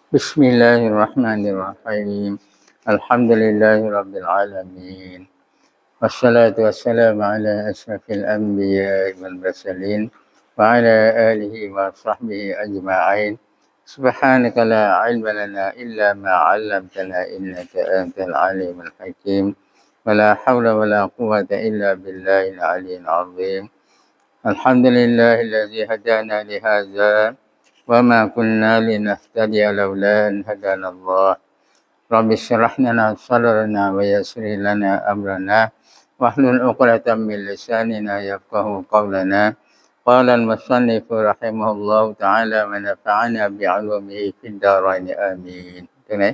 بسم الله الرحمن الرحيم الحمد لله رب العالمين والصلاة والسلام على أشرف الأنبياء والمرسلين وعلى آله وصحبه أجمعين سبحانك لا علم لنا إلا ما علمتنا إنك أنت العليم الحكيم ولا حول ولا قوة إلا بالله العلي العظيم الحمد لله الذي هدانا لهذا وما كنا لنهتدي لولا أن هدانا الله رب اشرح لنا صدرنا ويسر لنا أمرنا واحلل عقدة من لساننا يفقهوا قولنا قال المصنف رحمه الله تعالى ونفعنا بعلومه في الدارين آمين ตรงไหน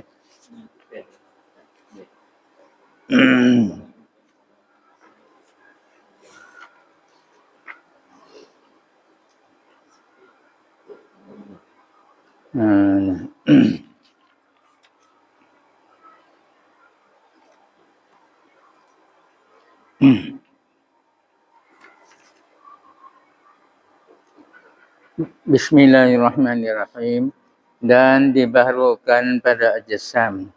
Bismillahirrahmanirrahim dan dibaharukan pada ajsam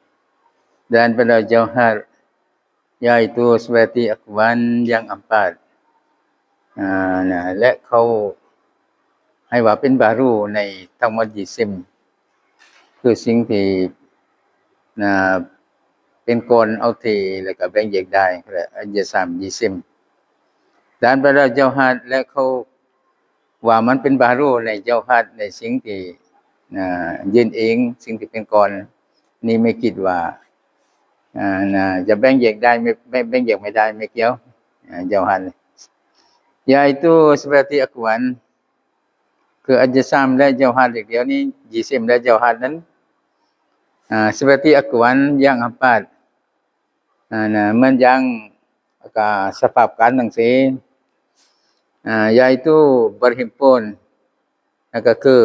dan pada jauhar iaitu seperti akwan yang empat และเขาให้ว่าเป็นบารูในทั้งหมด20คือสิ่งที่เป็นกลเอาที่แล้วก็แบ่งแยกได้และอัจสาม20dan pada jauhar และเขาว่ามันเป็นบารูในเจ้าฮัดในสิ่งที่ยืนเองสิ่งที่เป็นกรนี่ไม่คิดว่าจะแบ่งแยกได้ไม่แบ่งแยกไม่ได้ไม่เกี่ยวเจ้าฮัดyaitu seperti akwan คืออัจสามและเจ้าฮัดเดียวนี้20และเจ้าฮัดนั้นseperti akwan yang empatมันยังสภาพการทั้งสี่yaitu berhimpun นั่นก็คือ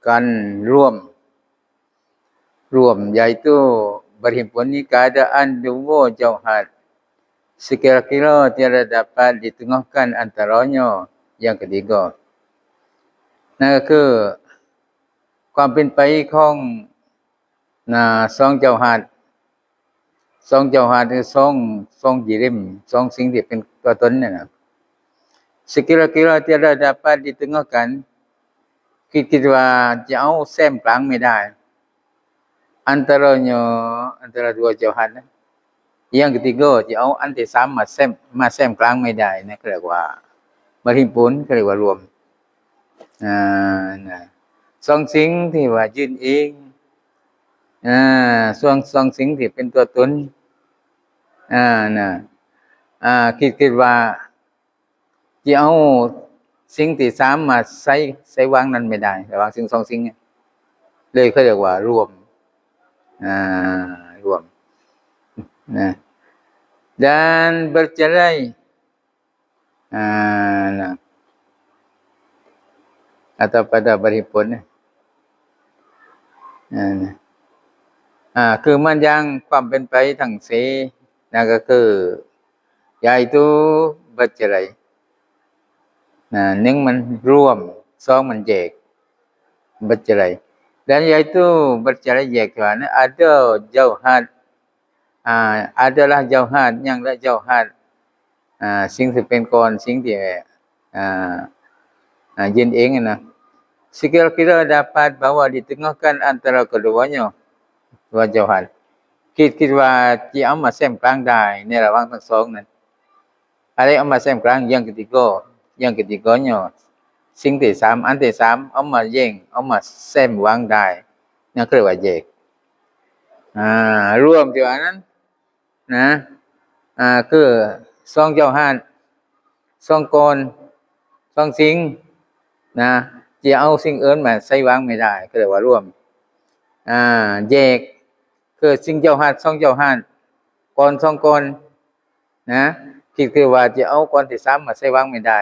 การร่วม yaitu berhimpun ni keadaan dua jauhat sekira-kira tiada dapat ditengahkan antaranya yang ketiga นั่นก็คือความเป็นไปของสองเจ้าหัดคือสองยิริมสองสิ่งที่เป็นตัวตนนั่นน่ะsekira-kira tiada dapat ditengahkan คิดว่าจะเอาแซมกลางไม่ได้ antara dua jauhan yang ketiga จะเอาอันที่3มาแซมกลางไม่ได้นะเรียกว่าบริบูรณ์เรียกว่ารวมสองสิ่งที่ว่ายืนเองสองสิ่งที่เป็นตัวตนคิดว่าจะเอาสิ่งที่3มาใส่วางนั้นไม่ได้ระหว่างสิ่ง2สิ่งเลยเขาเรียกว่ารวมdan bercerai atau pada berhimpun คือมันยังความเป็นไปทั้ง4นั่นก็คือ yaitu bercerai 1มันร่วม2มันแยก bercerai dan yaitu bercerai แยกว่านะ ada jauhat adalah jauhat ยังละ jauhat สิ่งที่เป็นกรสิ่งที่ยืนเองนะ sekira-kira dapat bahwa ditengahkan antara keduanya dua jauhat คิดว่าจะเอามาแซมกลางได้ในระหว่างทั้งสองนั้นอะไรเอามาแซมกลางอย่างketiganya สิ่งที่3อันที่3เอามาแย่งเอามาแซมวางได้นั่นเรียกว่าแยกรวมที่ว่านั้นนะคือ2เจ้าฮัด2กร2สิ่งนะจะเอาสิ่งอื่นมาใส่วางไม่ได้ก็เรียกว่ารวมแยกคือสิ่งเจ้าฮัด2เจ้าฮัดกร2กรนะคิดว่าจะเอากรที่3มาใส่วางไม่ได้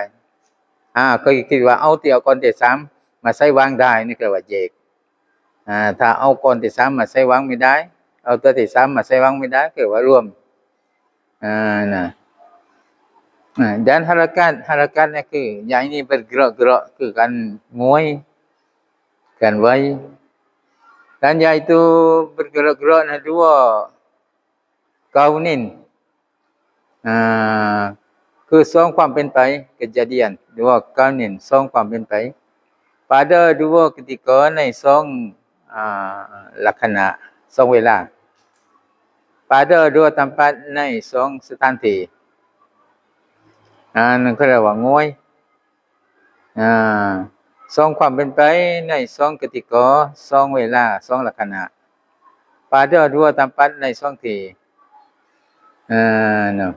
ก็คิดว่าเอาที่เอากรที่3มาใส่วางได้นี่เรียกว่าแยกถ้าเอากรที่3มาใส่วางไม่ได้เอาตัวที่3มาใส่วางไม่ได้ก็เรียกว่ารวมdan harakat นี่คืออย่างนี้bergerak คือการงวยการไหว dan yaitu bergerak-gerak nah dua kaunin คือสองความเป็นไป kejadian dua kaunin สองความเป็นไป pada dua ketika ในสองลักษณะสองเวลา pada dua tempat ในสองสถานที่นั่นก็เรียกว่าง่วยสองความเป็นไปในสองกติกาสองเวลาสองลักษณะ pada dua tempat ในสองที่เนาะ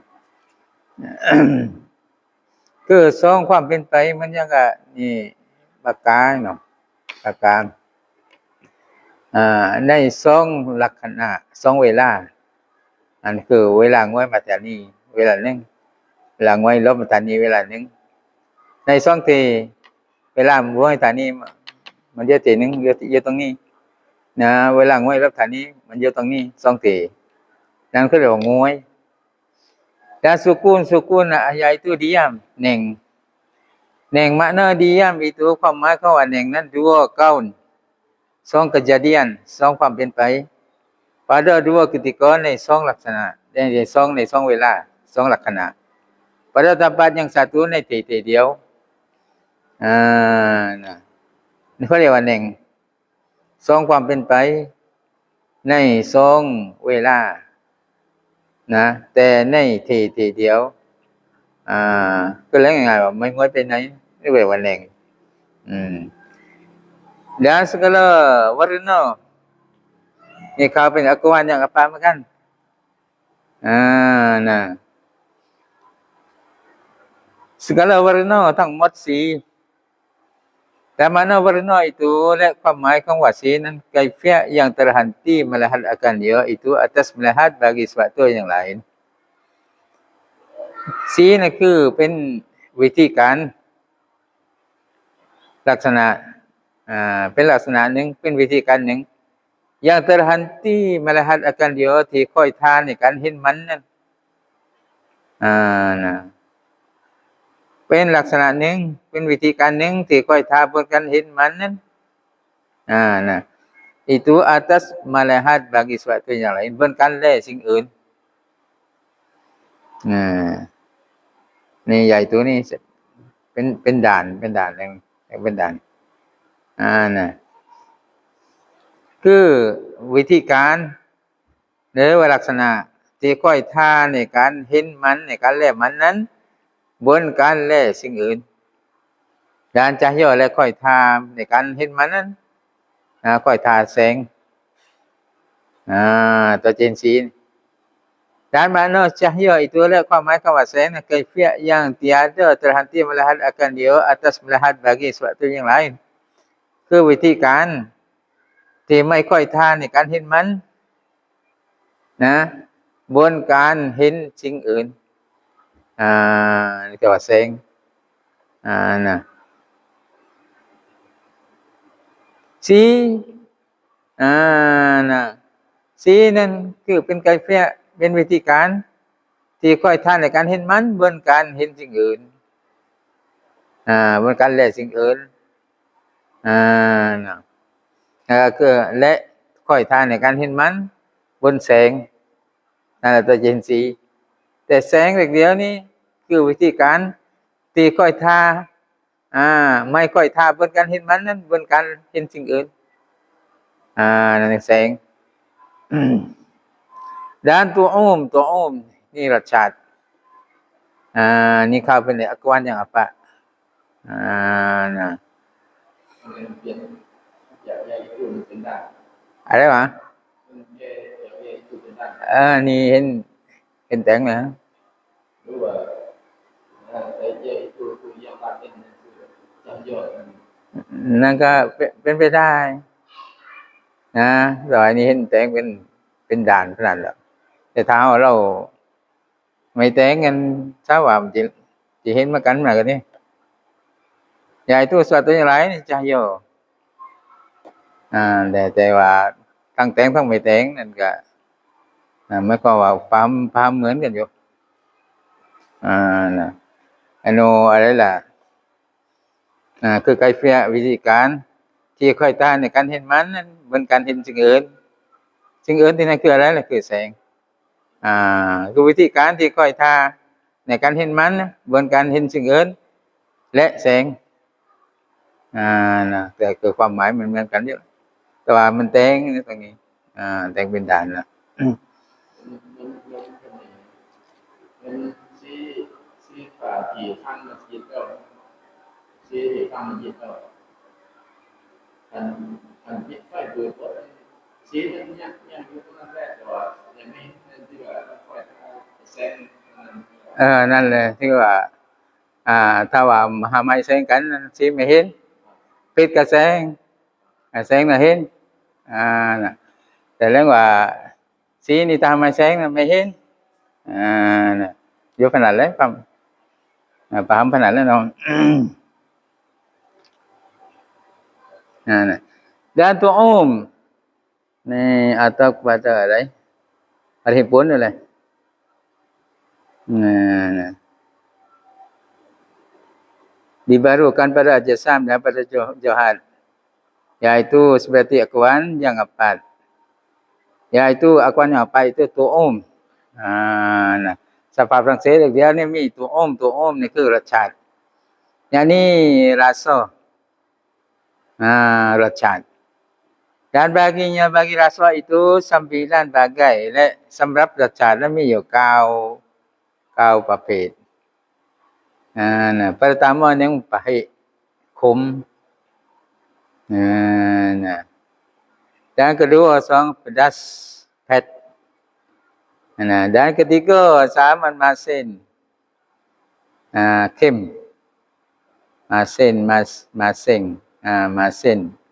คือสองความเป็นไปมันยังก็นี่ปากกาเนาะปากกาในสองลักษณะสองเวลาอันคือเวลาง่วยมาแต่นี้เวลานึงเวลาง่วยลบมาแต่นี้เวลานึงในสองที่เวลาง่วยแต่นี้มันเยอะทีนึงเยอะตรงนี้นะเวลาง่วยลบแต่นี้มันเยอะตรงนี้สองที่นั่นก็เรียกว่าง่วยdan sukun yaitu diam neng makna diam itu ความหมายของว่า neng นั้น dua kaun สอง kejadian สองความเป็นไป pada dua ketika ในสองลักษณะในสองเวลาสองลักษณะ pada tempat yang satu ในที่เดียวนะนี่เขาเรียกว่า neng สองความเป็นไปในสองเวลานะแต่ในที่เดียวก็แล้วง่ายๆว่าไม่ง่วยไปไหนนี่เววันแรงdan segala warnaนี่เขาเป็นakuan yang apa makan nah segala warna ทั้งหมดสีแต่mana warna itu และความหมายของว่าสีนั้น kaifiyah yang terhenti melihat akan dia itu atas melihat bagi sesuatu yang lain สีนั่นคือเป็นวิธีการลักษณะเป็นลักษณะหนึ่งเป็นวิธีการหนึ่ง yang terhenti melihat akan dia ที่ค่อยทานในการเห็นมันนั่นนะเป็นลักษณะหนึ่งเป็นวิธีการหนึ่งที่ค่อยทานบนการเห็นมันนั่นนะ itu atas melihat bagi sesuatu yang lain บนการแลสิ่งอื่นนี่ใหญ่ตัวนี้เป็นด่านแรงเป็นด่านนะคือวิธีการหรือว่าลักษณะที่ค่อยท่าในการเห็นมันในการแลมันนั้นบนการแลสิ่งอื่นด้านจะย่อและค่อยท่าในการเห็นมันนั้นค่อยท่าแสงตัวเจนสีdan makna cahaya itu adalah ความหมายคำว่าแสง kaifiyah yang tiada terhenti melihat akan dia atas melihat bagi sesuatu yang lain คือวิธีการที่ไม่ค่อยท่าในการเห็นมันนะบนการเห็นสิ่งอื่นนี่ก็ว่าแสงนะสีนะสีนั่นคือเป็นkaifiyahเป็นวิธีการที่ค่อยท่านในการเห็นมันบนการเห็นสิ่งอื่นบนการแลสิ่งอื่นคือและค่อยท่านในการเห็นมันบนแสงนั่นแหละตัวเจนสีแต่แสงเดียวนี้คือวิธีการที่ค่อยท่าไม่ค่อยท่าบนการเห็นมันนั้นบนการเห็นสิ่งอื่นนั่นแสงdan tu'um ni racat ni kau benda akuan yang apa nah ada apa ni hình tượng nèนั่นก็เป็นไปได้นะrồiนี่เห็นแต่งเป็นด่านขนาดนั้นแต่ถ้าเราไม่แต่งกันถ้าว่าchỉเห็นมากันมากันนี่ใหญ่ตัวสัตว์ตัวอย่างไรนี่จะโยแต่ว่าทั้งแต่งทั้งไม่แต่งนั่นก็ไม่ก็ว่าความเหมือนกันอยู่นะอันโนอะไรล่ะคือไกเฟียวิธีการ ที่ค่อยตาในการเห็นมันนั้นเหมือนการเห็นสิ่งอื่นสิ่งอื่นที่นั่นคืออะไรล่ะคือแสงคือวิธีการที่ค่อยทาในการเห็นมันเหมือนการเห็นสิ่งอื่นและแสงนะแต่คือความหมายมันเหมือนกันอยู่แต่ว่ามันแต่งตรงนี้แต่งเป็นด่านล่ะมันสีฟ้าที่ข้างมันคิดแล้วสีข้างมันคิดแล้วอันปิดไฟเปิดบ่สีมันยังอยู่ตรงนั้นแหละแต่ว่ายังไม่ที่ว่าค่อยแสงนั่นแหละที่ว่าถ้าว่าหาไม้แสงกันสิไม่เห็นปิดก็แสงแสงน่ะเห็นน่ะแต่เรื่องว่าสีนี่ตามไม้แสงน่ะไม่เห็นน่ะอยู่ขนาดเลยปั๊มปามขนาดแล้วน้องน่ะdan tu'um ni atau kepadaอะไรada pun oleh nah dibarukan pada jasam dan pada jawhar yaitu seperti akuan yang empat yaitu akuan yang empat itu tu'um nah สภาพฝรั่งเศสเดียวนี่มีtu'umนี่คือรสชาติอย่างนี้rasaรสชาติdan bagi rasa itu 9 bagai และสำหรับรสชาตินั้นมีอยู่9ประเภทpertama yang pahit ขมdan kedua sang pedas pet dan ketiga saman masin เค็มmasin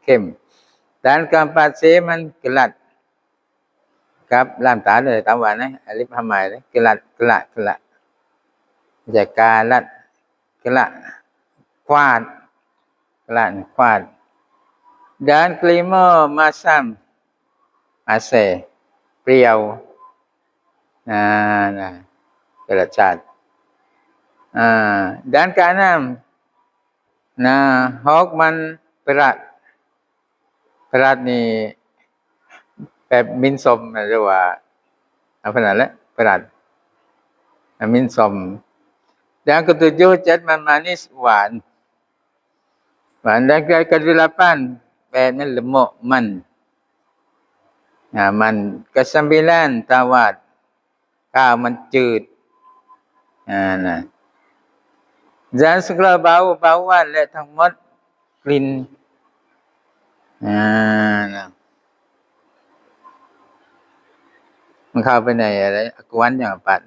เค็มdan keempatมันกลัดกับลามตาเลยตามว่านะอลิฟหมายเลยกลัดจะกาลัดกลัดควาดdan kelima masam ase เปรี้ยวรสชาติdan keenam hok man beratนี่แบบมินสมหรือว่าapa namanya berat min som dan ketujuh man manis หวาน dan kedelapan 8นั้นlemuk man kesembilan tawat 9มันจืดนะdan segala bau-bauan และทั้งหมดกลิ่นนะมันเข้าไปในอะไรakuan yang empat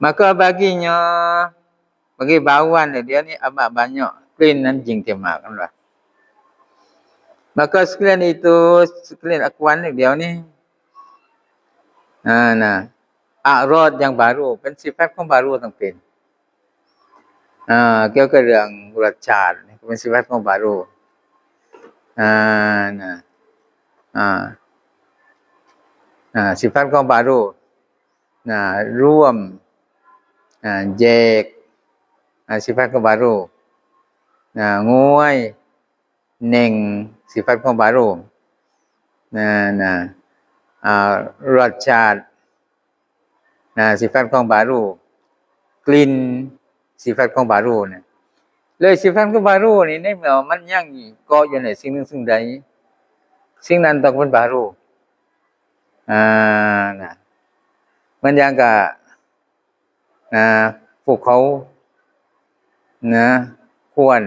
maka bagi bauan dia ni amat banyak clean dan jingtimak kan lah maka sekalian akuan dia ni a'rad yang baru เป็นสิฟัตของ baru ต้องเป็นเกี่ยวกับเรื่องรสชาติเป็นสิฟัตของ baru สิฟัตของ baru ร่วมแยกสิฟัตของ baru ง่วยเน่งสิฟัตของ baru รสชาติสิฟัตของ baru กลิ่นสิฟัตของ baru เนี่ยเลยสิฟัตของ baru นี่ในเมื่อมันยังเกาะอยู่ในสิ่งหนึ่งสิ่งใดสิ่งนั้นต้องเป็น baru มันยังกับภูเขาควร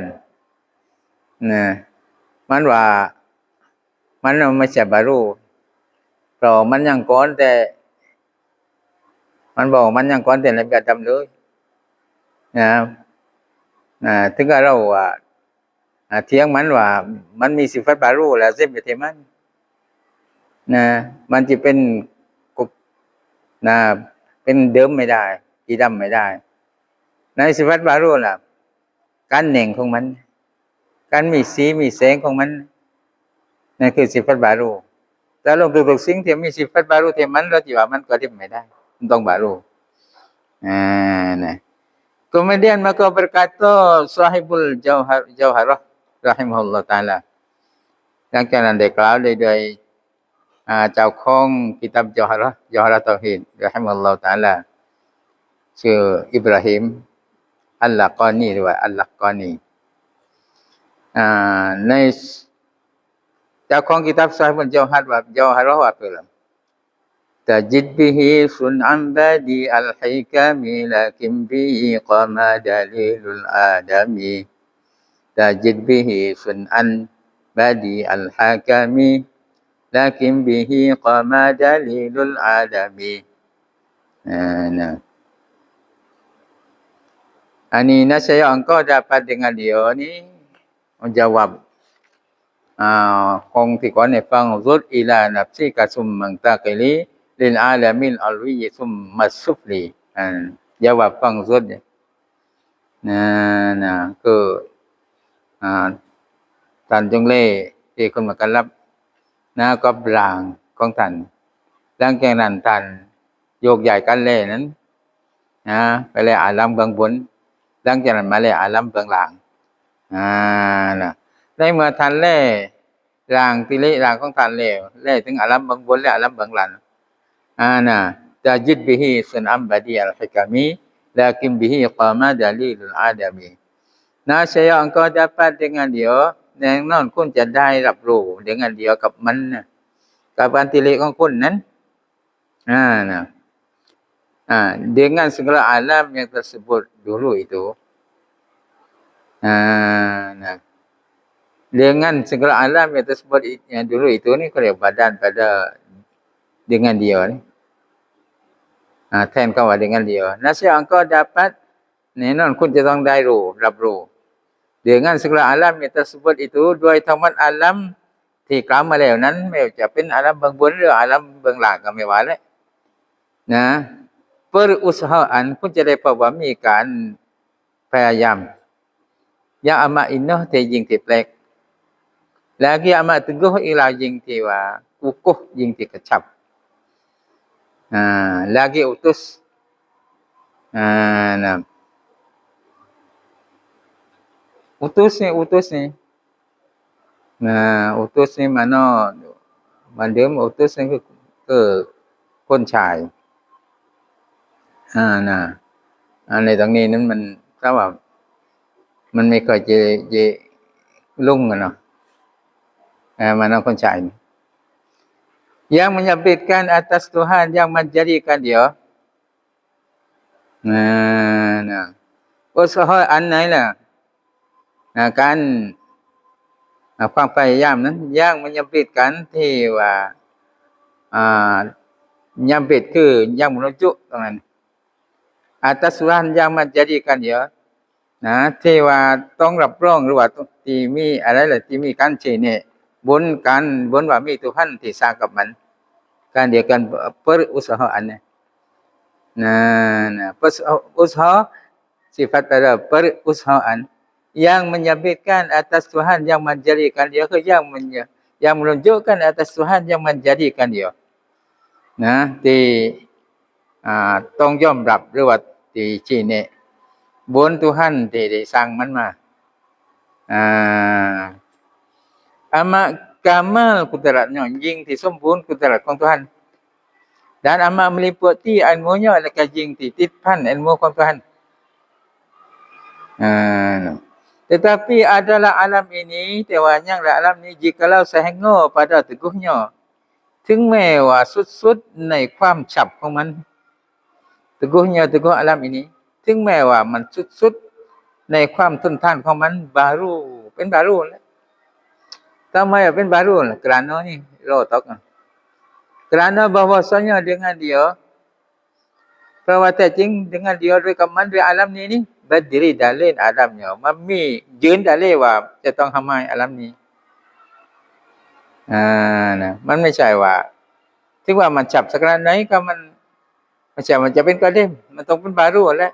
มันว่ามันไม่ใช่ baru เพราะมันยังก่อนแต่มันบอกมันยังก่อนแต่ในการทำเลยถึงเราเถียงมันว่ามันมีสิฟัต baru แล้วเสพไปที่มันมันจะเป็นเป็นเดิมไม่ได้ที่ดำไม่ได้ในสิฟัต baru ล่ะการเน่งของมันการมีสีมีแสงของมันนั่นคือสิฟัต baru แต่ลงทุกๆสิ่งที่มีสิฟัต baru ที่มันเราสิว่ามันก็ดิบไม่ได้มันต้อง baru นะ Kemudian maka berkata sahibul jauharah rahimahullah taala หลังจากนั้นได้กล่าวด้วยเจ้าของกิตับจอฮาระเตาฮีดรอฮิมะฮุลลอฮุตะอาลาชื่ออิบราฮิมอัลลากอนีหรือว่าอัลลักกอนีในเจ้าของกิตับซอฮีฮุลจอฮาระว่าเป็น تجد به صنعا بديع الحكم لكن به قام دليل الآدم تجد به صنعا بديع الحكم لكن به قام دليل الآدم Ani nasaya engkau dapat dengan dia ni menjawab kongที่ก่อนให้ฟังรุดอิลานัฟซิกะซุมมันตะกิลีลิลอาลามิลอัลวีซุมมัสซุฟลีjawab ฟังรุดคือท่านจงเล่ที่คนมากันรับก็ร่างของท่านหลังจากนั้นท่านโยกย้ายกันเล่นั้นไปเลยอาลัมเบื้องบนหลังจากนั้นมาเลยอาลัมเบื้องล่างได้เมื่อท่านเล่ร่างที่ร่างของท่านเล่ถึงอาลัมเบื้องบนและอาลัมเบื้องล่างจะยึดบิฮิสุนอัมบดีอัลฮิกามีlakin bihi qama dalilul adami saya engkau dapat dengan dia แน่นอนคุณจะได้รับรู้ dengan dia กับมันกับอันติเลของคุณนั้นdengan segala alam yang tersebut dulu itu dengan segala alam yang tersebut yang dulu itu ni kalau badan pada dengan dia niแทนคำว่าdengan dia nasya engkau dapat แน่นอนคุณจะต้องได้รู้รับรู้ dengan segala alam yang tersebut itu ด้วยทั้งหมดอาลัมที่กล่าวมาแล้วนั้นไม่ว่าจะเป็นอาลัมเบื้องบนหรืออาลัมเบื้องล่างก็ไม่ว่าแหละperusahaan คุณจะได้พบว่ามีการพยายามyang amat indahที่ยิ่งที่แปลก lagi amat teguh ialah ยิ่งที่ว่าkukuh ยิ่งที่กระชับlagi utus utus ni utus ni mana มันเดิม utus นี่คือคนชายในตรงนี้นั้นมันถ้าว่ามันไม่ค่อยจะลุ่งกันเนาะmanaคนชายyang menyabitkan atas Tuhan yang menjadikan dia usaha อันไหนล่ะการความพยายามนั้น yang menyabitkan ที่ว่าnyabit คือ yang menunjuk ตรงนั้น atas Tuhan yang menjadikan dia ที่ว่าต้องรับรองหรือว่าที่มีอะไรล่ะที่มีการชี้แนะบนว่ามีTuhanที่สร้างกับมันการเดียวกัน perusahaan usaha sifat pada perusahaan yang menyabitkan atas Tuhan yang menjadikan dia ke yang menunjukkan atas Tuhan yang menjadikan dia ที่ต้องยอมรับหรือว่าที่ชี้แนะบนTuhanที่ได้สร้างมันมาamat kamal kudratnya ยิ่งที่สมบูรณ์กุดรัตของ Tuhan dan amat meliputi ilmunya adalah ยิ่งที่ติดพัน ilmu ของ Tuhan tetapi adalah alam ini แต่ว่าอย่างละ alamนี้ jikalau sehingga pada teguhnya ถึงแม้ว่าสุดๆในความฉับของมัน teguhnya teguh alam ini ถึงแม้ว่ามันสุดๆในความทนทานของมัน baru เป็น baru แล้วทำไมเป็น baru kerana ni rotok kerana bahwasanya dengan dia เพราะว่าแต่จริง dengan dia ด้วยกับมันด้วยอาลัมนี้นี่ berdiri dalil alamnya มันมียืน dalil ว่าจะต้องทำให้อาลัมนี้มันไม่ใช่ว่าถึงว่ามันจับสักขนาดไหนก็มันไม่ใช่มันจะเป็นกระเด็มมันต้องเป็น baru แล้ว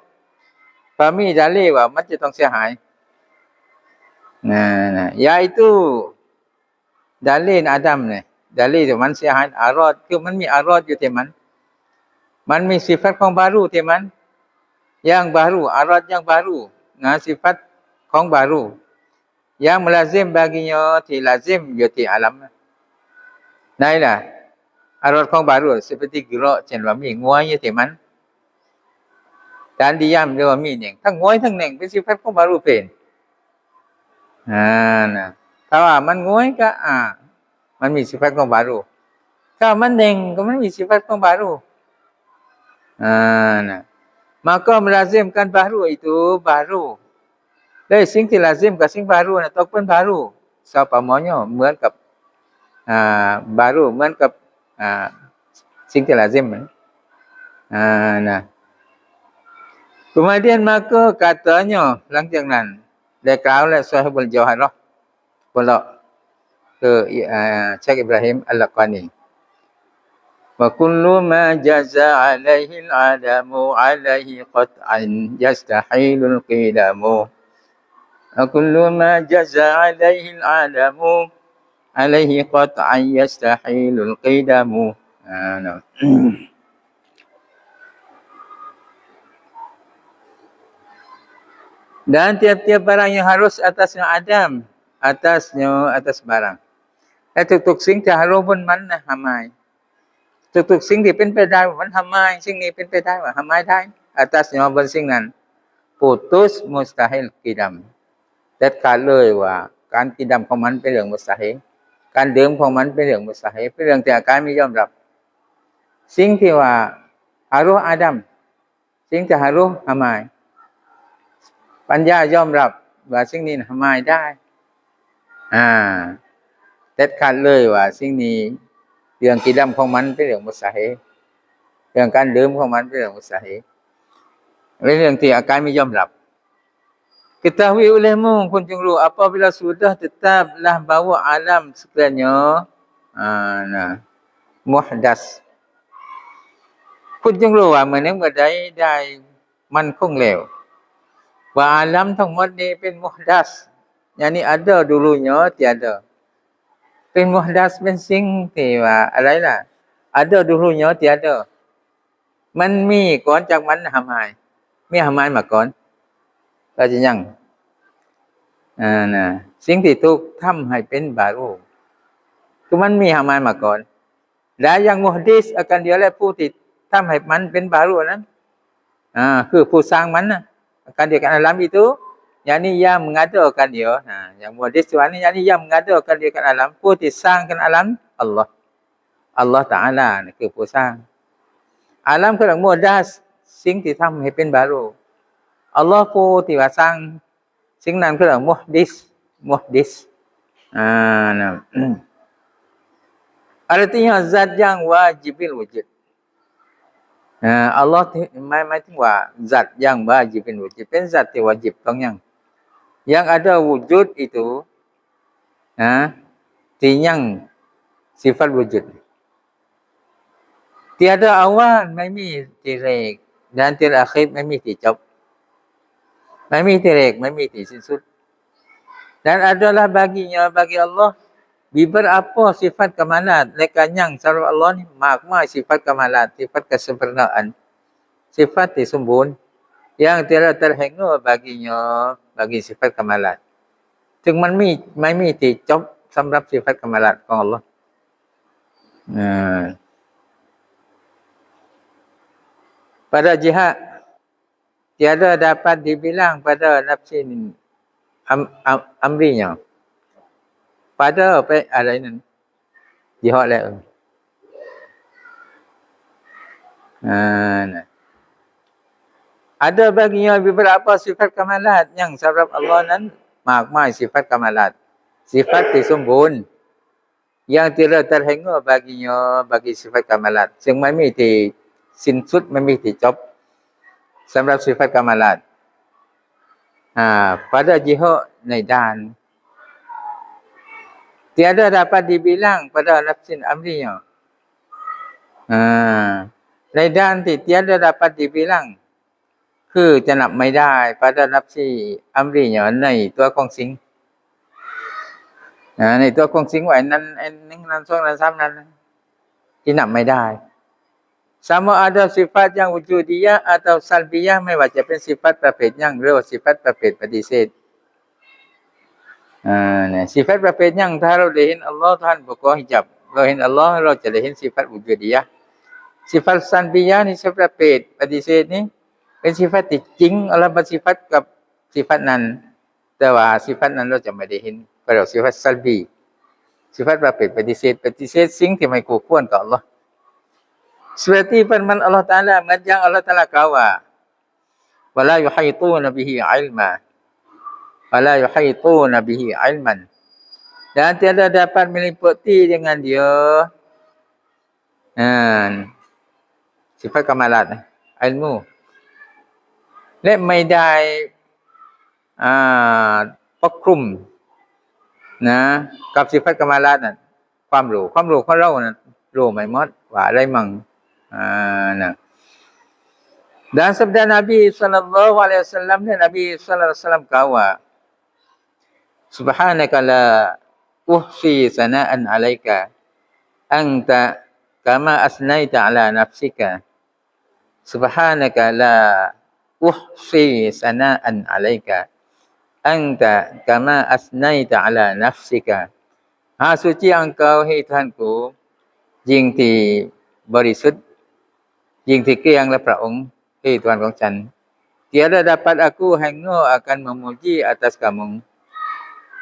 พอมี dalil ว่ามันจะต้องเสียหายyaitu dalil Adam เนี่ย dalil ที่มันเสียหายอารอดคือมันมีอารอดอยู่ที่มันมีสิฟัตของบารูที่มัน yang baru arat yang baru sifatของ baru yang melazim baginyaที่ lazim อยู่ที่ alam Nailah aratของ baru seperti gerak เช่นว่ามีงวยอยู่ที่มันdan diam หรือว่ามีนิ่งทั้งงวยทั้งนิ่งเป็นสิฟัตของ baru เป็นนะถ้าว่ามันงวยก็มันมีสิฟัตของ baru ถ้ามันนิ่งก็มันมีสิฟัตของ baru nah maka melazimkan baru itu baru และสิ่งที่ lazim กับสิ่ง baru น่ะต้องเป็น baru saumpamanya เหมือนกับbaru เหมือนกับสิ่งที่ lazim nah kemudian maka katanya หลังจากนั้นได้กล่าวและ Sahibul Jawharah pula ke Syekh Ibrahim Al-Laqani wa kullu ma jaza alaihi al-adamu alaihi qat'an yastahilul qidamu wa kullu ma jaza alaihi al-adamu alaihi qat'an yastahilul qidamu dan tiap-tiap barang yang harus atasnya Adam atas barang และทุกๆสิ่งที่harus บนมันนะหามายทุกๆสิ่งที่เป็นไปได้มันหามายสิ่งนี้เป็นไปได้ว่าหามายได้ atasnya บนสิ่งนั้น putus mustahil qidam เด็ดขาดเลยว่าการกิดำของมันเป็นเรื่องมุสตาฮิลการเดิมของมันเป็นเรื่องมุสตาฮิลเป็นเรื่องที่อาการไม่ยอมรับสิ่งที่ว่าharus Adam สิ่งที่harusหามายปัญญายอมรับว่าสิ่งนี้หามายได้เด็ดขาดเลยว่าสิ่งนี้เรื่องกิดำของมันเป็นเรื่องมุสตาฮิลเรื่องการเดิมของมันเป็นเรื่องมุสตาฮิลเป็นเรื่องที่อาการไม่ยอมรับketahui olehmu pun jengru apabila sudah tetaplah bahawa alam sekiranya muhdas คุณจงรู้ว่าเมื่อนั้นเมื่อใดได้มันคงแล้วว่าอาลัมทั้งหมดนี้เป็นมุฮดัส yakni ada dulunya tiada เป็นมุฮดัสเป็นสิ่งที่ว่าอะไรล่ะ ada dulunya tiada มันมีก่อนจากมันหามายมีหามายมาก่อนก็จะยังสิ่งที่ถูกทำให้เป็นบารูคือมันมีหามายมาก่อนและยังมุฮดิสอาการเดียวและผู้ที่ทำให้มันเป็นบารูนั้นคือผู้สร้างมันนะอาการเดียวกันalam itu yakni yang mengadakan dia yang muhdis tu ni yakni yang mengadakan dia kan alam ผู้ที่สร้างกันalam Allah Taala นี่คือผู้สร้างalam คือมุฮดัสสิ่งที่ทำให้เป็นบารู Allah ผู้ที่ว่าสร้างสิ่งนั้นคือmuhdis artinya zat yang wajibil wujud Allah หมายถึงว่า zat yang wajibil wujud เป็น zat ที่ wajib ต้องyang ada wujud ituที่ยัง sifat wujud tiada awal ไม่มีที่แรก dan tiada akhir ไม่มีที่จบไม่มีที่แรกไม่มีที่สิ้นสุด dan adalah baginya bagi Allah beberapa sifat kamalat และก็ยังสำหรับอัลเลาะห์นี่มากมาย sifat kamalat sifat kesempurnaan sifat ที่สมบูรณ์ yang tiada terhingga baginya bagi sifat kamalat ซึ่งมันไม่มีที่จบสำหรับ sifat kamalat ของอัลเลาะห์pada jihad tiada dapat dibilang pada nafsin amrinya pada apaอะไรนั้น jihad แล้วada baginya beberapa sifat kamalat yang สำหรับอัลเลาะห์นั้นมากมาย sifat kamalat sifat ที่สมบูรณ์ yang tidak terhingga baginya bagi sifat kamalat ซึ่งไม่มีที่สิ้นสุดไม่มีที่จบสำหรับ sifat kamalat pada jihad ในด้าน tiada dapat dibilang pada nafsin amrinya ในด้านที่ tiada dapat dibilang คือจะนับไม่ได้ pada nafsi amrinya ในตัวของสิ่งในตัวของสิ่งว่านั้น1นั้น2นั้น3นั้นที่นับไม่ได้ sama ada sifat yang wujudiyah atau salbiyah ไม่ว่าจะเป็นสิฟัตประเภทหยังหรือว่าสิฟัตประเภทปฏิเสธเนี่ยสิฟัตประเภทหยังถ้าเราได้เห็นอัลเลาะห์ท่านบ่ก่อฮิญาบเราเห็นอัลเลาะห์เราจะได้เห็นสิฟัตวุจูดียะห์สิฟัตซันบียะห์นี่สิฟัตประเภทปฏิเสธนี่เป็นสิฟัตที่จริงอัลเลาะห์บ่สิฟัตกับสิฟัตนั้นแต่ว่าสิฟัตนั้นเราจะไม่ได้เห็นเพราะสิฟัตซัลบีสิฟัตประเภทปฏิเสธสิ่งที่ไม่คู่ควรกับอัลเลาะห์seperti firman Allah Taala yang Allah Taala kata wala yuhituna bihi ilma wala yuhituna bihi ilman dan tiada dapat meliputi dengan dia sifat kamalat ilmu และไม่ได้ปกคลุมนะกับสิฟัตกมาลาตนั้นความรู้ของเรานั้นรู้ไม่หมดว่าอะไรมั่งนะ dan sabda Nabi sallallahu alaihi wasallam dan Nabi sallallahu alaihi wasallam kata subhanaka la uhsi sana'an 'alaika anta kama asnaita 'ala nafsika subhanaka la uhsi sana'an 'alaika anta kama asnaita 'ala nafsika สุจิengkau hai Tuhanku ยิ่งที่บริสุทธิ์ยิ่งที่เกรียงและพระองค์Tuhanของฉัน tiada dapat aku hanya akan memuji atas kamu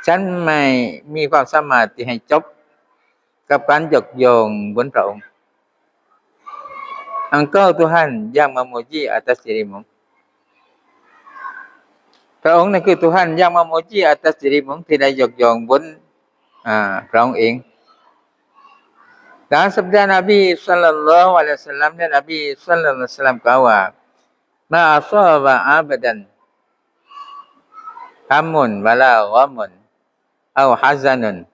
ฉันไม่มีความสามารถที่ให้จบกับการยกย่องบนพระองค์ Engkau Tuhan yang memuji atas dirimu พระองค์นั่นคือ Tuhan yang memuji atas dirimu ที่ได้ยกย่องบนพระองค์เอง dan sabda Nabi sallallahu alaihi wasallam dan Nabi sallallahu alaihi wasallam kata ma asaba abadan hamun wala ghamun aw hazanun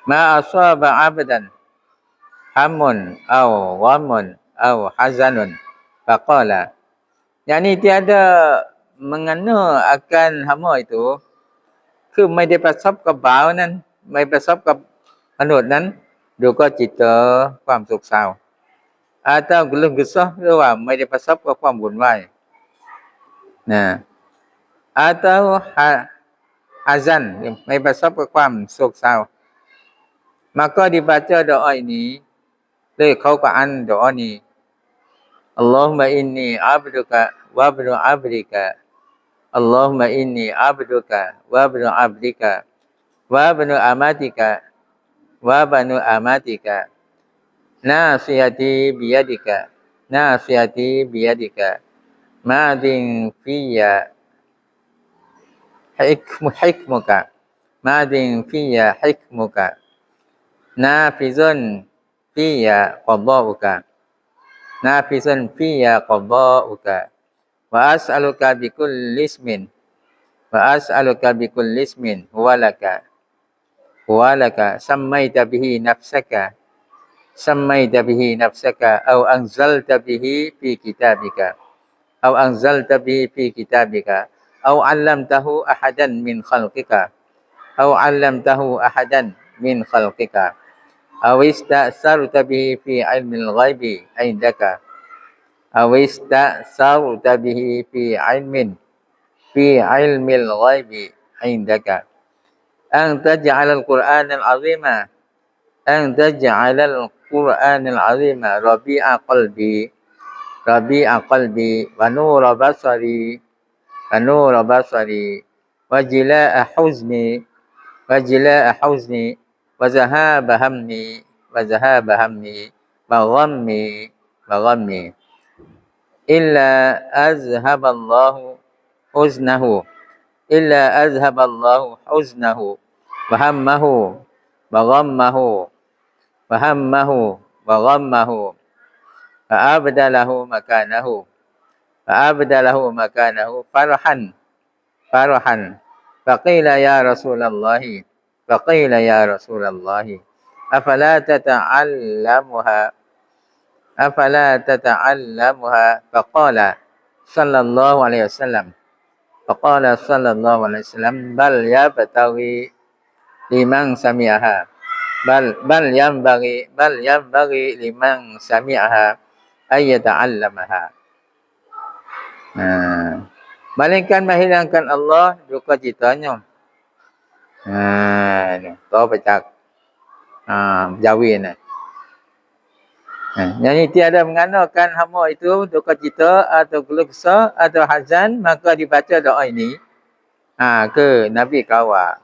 ma asaba abadan hamun aw ghamun aw hazanun faqala yakni tiada mengena akan hamba itu คือไม่ได้ประสบกับบ่าวนั้นไม่ประสบกับมนุษย์นั้นดูก็จิตความสุขเศร้า atau geluh gesah หรือว่าไม่ได้ประสบกับความวุ่นวายนะ atau hazan ไม่ประสบกับความโศกเศร้า maka dibaca doa ini เลยเขาก็อ่านdoaนี้ Allahumma inni 'abduka wa 'abdu 'abdika Allahumma inni 'abduka wa 'abdu 'abdika wa 'abdu amatika wa banu amatika nasiyati biyadika madin fiyya hikmuka nafizun fiyya qada'uka wa as'aluka bikulli ismin huwa laka sammaita bihi nafsaka aw anzalta bihi fi kitabika aw 'allamtahu ahadan min khalqika aw ista'sarta bihi fi 'ilmil ghaibi 'indaka an taj'alal qur'anal 'azima rabi'a qalbi wa nura basari wa jilaa'a huzni wa zahaba hammi wa ghammi illa azhaballahu huznahu wa hammahu wa ghammahu fa abdalahu makanahu farhan faqila ya Rasulullah afala tata'allamuha faqala sallallahu alaihi wasallam bal yabtaghi liman sami'aha bal yambaghi liman sami'aha ay yata'allamaha. Malaikat menghilangkan Allah duka citanya. Ni tahu baca Jawi ni. Jadi tiada menganakan hamba itu duka cita atau keluh kesah atau hazan, maka dibaca doa ini ke Nabi Kawa.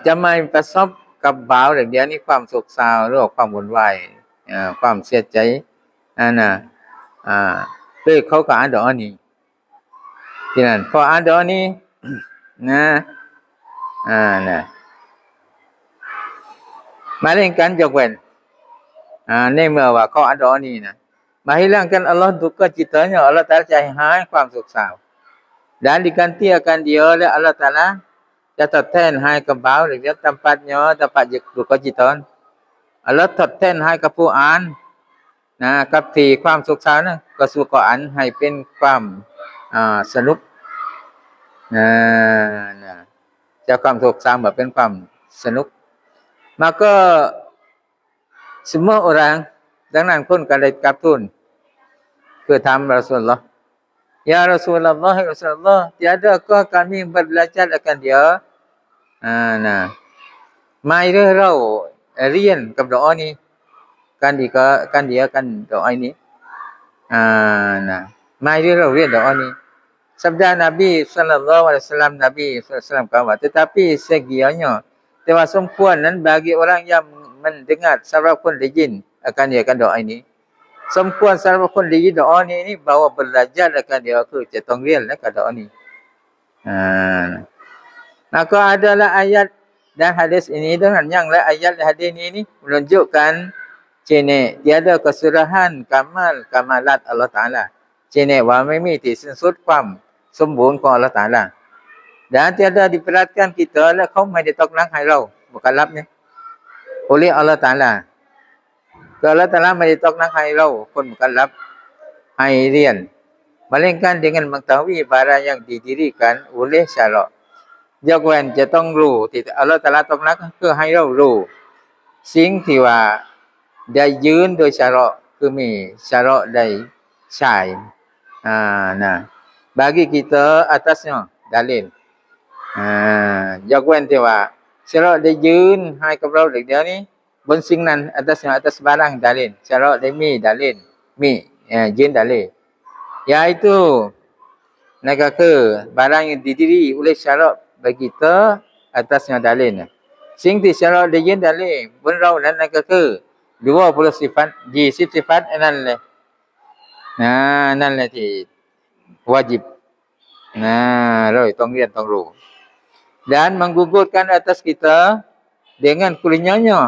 จะไม่ประสบกับบ่าวเดียวนี้ความโศกเศร้าหรือความวุ่นวายความเสียใจคือเขาก็อ่านดอกนี้ฉะนั้นพออ่านดอกนี้มาเล่นกันยกเว้นในเมื่อว่าเขาอ่านดอกนี้นะmenghilangkan Allah duka citanya, Allah Ta'ala cahayaความโศกเศร้า dan diganti akan dia oleh Allah Ta'ala จะทดแทนให้กับบ่าวหรือ tempatnya tempat duka cita Allah ทดแทนให้กับผู้อ่านกับที่ความสุขเศร้านะก็สู่ก็อ่านให้เป็นความสนุกจากความสุขเศร้ามาเป็นความสนุก maka semua orang ดังนั้นคนก็เลยกราบทูลคือถามรอซูลุลลอฮ์Ya Rasulullah, ya Rasulullah, tiadakah kami belajar akan dia? Maiเราเรียนกับดอกนี้กันดีก็กันเดียวกันดอกนี้maiเราเรียนดอกนี้ Sabda Nabi sallallahu alaihi wasallam Nabi sallallahu alaihi wasallam kata tetapi segianya telah sempurnaนั้น bagi orang yang mendengar สำหรับคนได้ยิน akan dia kan doa ini sempurna สำหรับคนได้ยินdoaนี้นี่ bahwa belajar akan dia คือจะต้องเรียนและกับdoaนี้maka adalah ayat dan hadis ini dengan yang lain ayat dan hadis ini menunjukkan cene tiada kesurahan kamalat Allah Taala cene ว่าไม่มีที่สิ้นสุดความสมบูรณ์ของ Allah Taala dan tiada diperhatikan kita และเขาไม่ได้ตกหนักให้เราบุคลับเนี่ย oleh Allah Taala Allah Taala ไม่ได้ตกหนักให้เราคนบุคลับให้เรียน melainkan dengan mengetahui barang yang didirikan oleh syarak ยกเว้นจะต้องรู้ที่อัลเลาะห์ตะอาลาตกหนักคือให้เรารู้สิ่งที่ว่าได้ยืนโดยสาระคือมีสาระได้ใช้bagi kita atasnya dalil ยกเว้นที่ว่าสาระได้ยืนให้กับเราเดี๋ยวนี้บนสิ่งนั้น atasnya atas barang dalil สาระได้มีdalil มียืนdalil yaitu นั่นก็คือ barang yang didiri oleh syarak bagi kita atasnya dalil สิ่งที่สาระได้ยินdalil บนเรานั้นก็คือ20 sifat 20 sifat นั่นแหละนั่นแหละที่วาญิบเราต้องเรียนต้องรู้ dan menggugurkan atas kita dengan kurnianya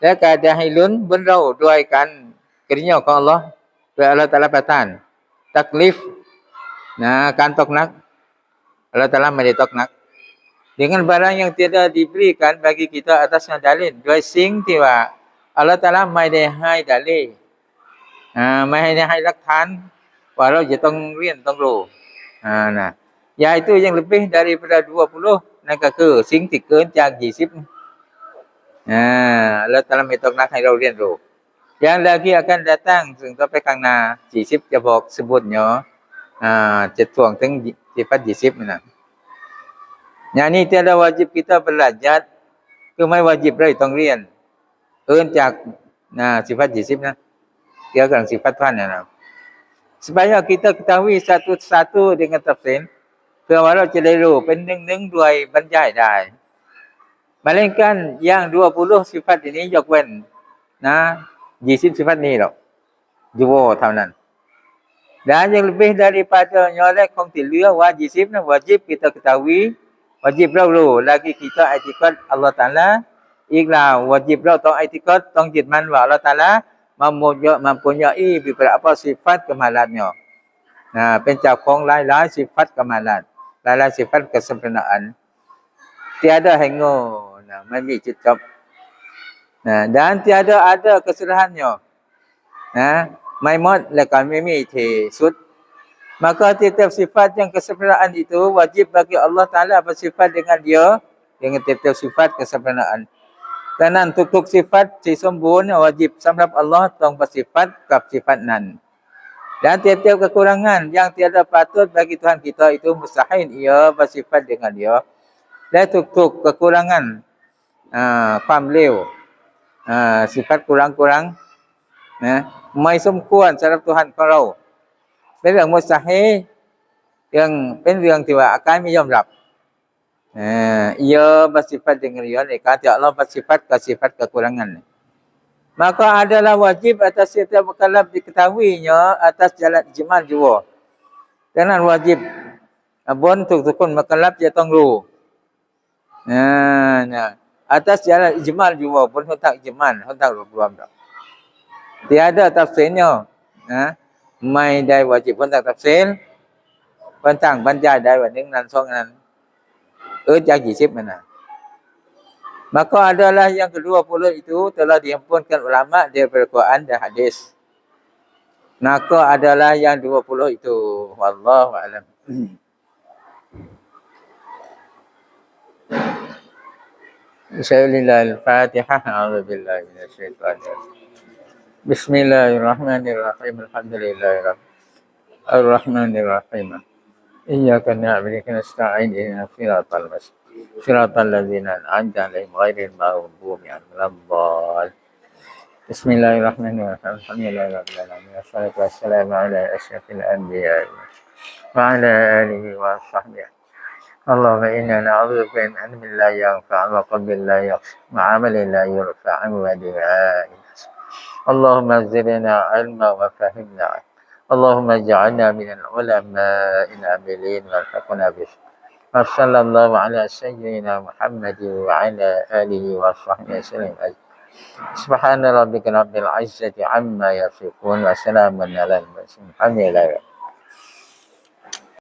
และการได้ให้ลุ้นบนเราด้วยกันกรุณาของ Allah โดย Allah Taala ประทาน taklif การตกหนัก Allah Taala ไม่ได้ตกหนัก dengan barang yang tiada diberikan bagi kita atasnya dalil ด้วยสิ่งที่ว่า Allah Taala ไม่ได้ให้dalil ไม่ให้หลักฐานว่าเราจะต้องเรียนต้องรู้yaitu yang lebih daripada 20 นั่นก็คือสิ่งที่เกินจาก 20 Allah Taala ไม่ตกหนักให้เราเรียนรู้ yang lagi akan datang ซึ่งต่อไปข้างหน้า 40 จะบอกsebutnya จะทวงถึงsifat 20 นั่นอย่างนี้tiada wajib kita belajar คือไม่วาญิบเราต้องเรียนเกินจากsifat 20 นะเกี่ยวกับsifat Tuhan นะ supaya kita ketahui satu-satu dengan tafsir เพื่อว่าเราจะได้รู้เป็นหนึ่งๆด้วยบรรยายได้ melainkan yang 20 sifat ini ยกเว้น20 sifat ini หรอกเท่านั้น dan yang lebih daripada oleh kong tilia wajib wajib kita ketahui wajib เรารู้ lagi kita i'tiqad Allah Taala อีกแล้ว wajib เราต้องi'tiqad ต้องยึดมั่นว่า Allah Taala mempunyai beberapa sifat kemahalannya เป็นเจ้าของหลายๆ sifat kemahalan หลายๆ sifat kesempurnaan tiada hingga ไม่มีจุดจบ dan tiada ada kesalahannya ไม่หมดและก็ไม่มีที่สุด maka tiap sifat yang kesempurnaan itu wajib bagi Allah Taala bersifat dengan dia dengan tiap-tiap sifat kesempurnaan. ดังนั้นทุกๆสิฟัตที่สมบูรณ์วาญิบสำหรับอัลลอฮ์ต้องbersifatกับsifatนั้น dan tiap-tiap kekurangan yang tiada patut bagi Tuhan kita itu mustahil ia bersifat dengan dia. Danทุกๆkekurangan ความเลวsifat kurang-kurang นะไม่สมควรสำหรับTuhanของเราเป็นเรื่องมุสตาฮิลเป็นเรื่องที่ว่าอาการไม่ยอมรับia bersifat dengan dia kata Allah bersifat ke sifat kekurangan maka adalah wajib atas setiap mukallaf diketahuinya atas jalan ijmal jua ดังนั้นวาญิบบนทุกๆคนมุคัลลัฟจะต้องรู้atas jalan ijmal jua บนหนทางอิจมาลหนทางรวมๆ tiada tafsirnya ไม่ได้วาญิบหนทางตัฟซีรหนทางบรรยายได้ว่า1นั้น2นั้นจาก20mana. Maka adalah yang ke-20 itu telah dihimpunkan ulama daripada Quran dan hadis. Maka adalah yang 20 itu. Wallahu a'lam. Bismillahirrahmanirrahim. A'udzu billahi minasyaitonir rajim. Bismillahirrahmanirrahim. Alhamdulillahirabbil arrahmanirrahim. Iyyaka na'budu wa nasta'in ihdinas siratal mustaqim siratal ladzina an'amta 'alaihim ghairil maghdubi 'alaihim waladdallin Bismillahirrahmanirrahim Alhamdulillahirabbil alamin wassalatu wassalamu 'ala asyrafil anbiya'i wa 'ala alihi wa sahbihi Allahumma inna na'udzubika min 'ilmin la yanfa' wa qalbin la yakhsha wa 'amalin la yurfa' wa du'a'in Allahumma zidna 'ilman wa fahimna اللهم اجعلنا من العلماء العاملين والحقنا به وصلى الله على سيدنا محمد وعلى آله وصحبه وسلم سبحان ربك رب العزة عما يصفون وسلام على المرسلين الحمد لله